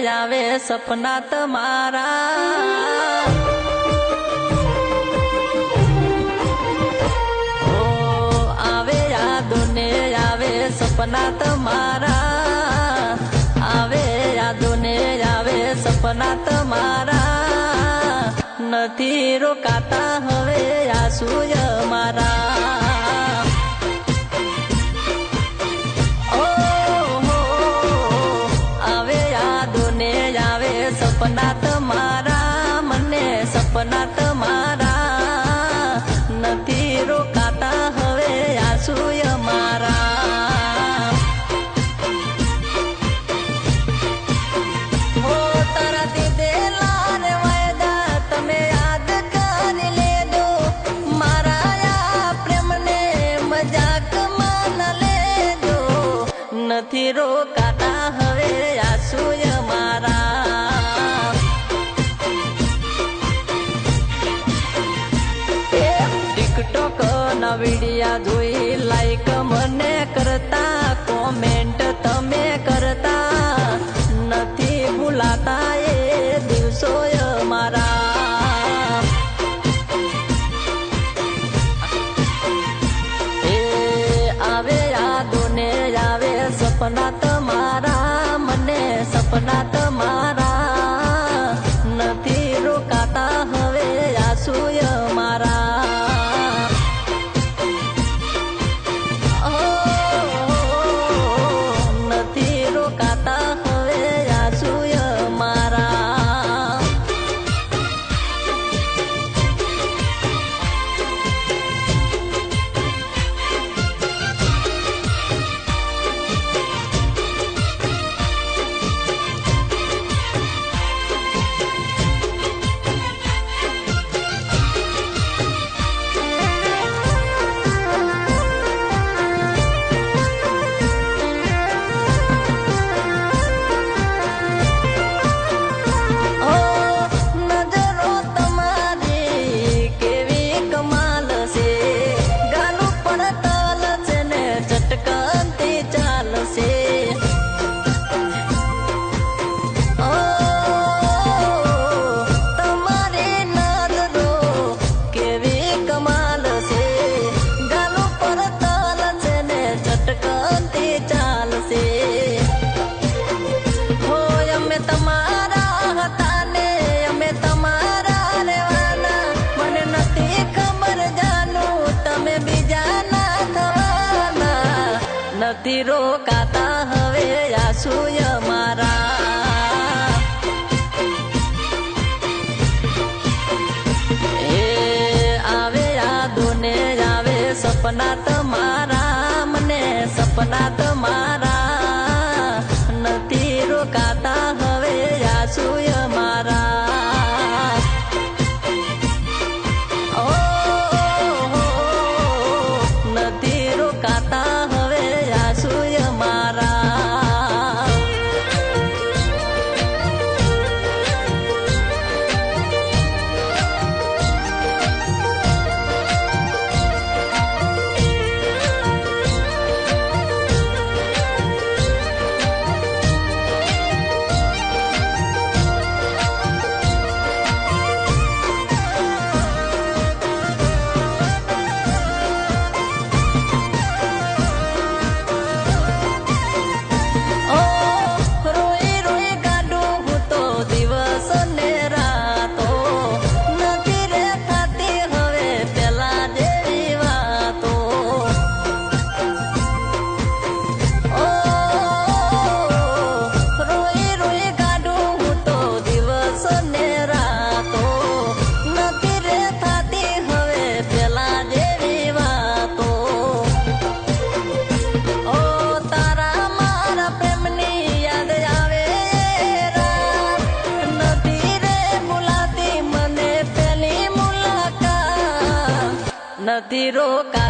આવે સપના તમારા આવે યાદોને આવે સપના તમારા આવે યાદોને આવે સપના તમારા નથી રોકાતા હવે આંસુ મારા સપના તમારા મને સપના તમારા નથી રોકાતા હવે આંસુ મારા હો તારા દીધેલા રે વાયદા તમે યાદ કરી લેજો મારા આ પ્રેમને મજાકમાં ન લેજો નથી રોકાતા હવે આંસુ મારા ટિકટોક ના વિડિયા જોઈ લાઈક મને કરતા કોમેન્ટ તમે કરતા નથી ભૂલાતા એ દિવસો મારા એ આવે યાદોને આવે સપના તમારા મને સપના તમારા નથી રોકાતા હવે આંસુ મારા નથી રોકાતા હવે આંસુ મારા એ આવે યાદોને આવે સપના તમારા મને સપના તમારા નથી રોકાતા હવે આંસુ મારા નથી રોકાતા હવે આંસુ મારા નથી રોકા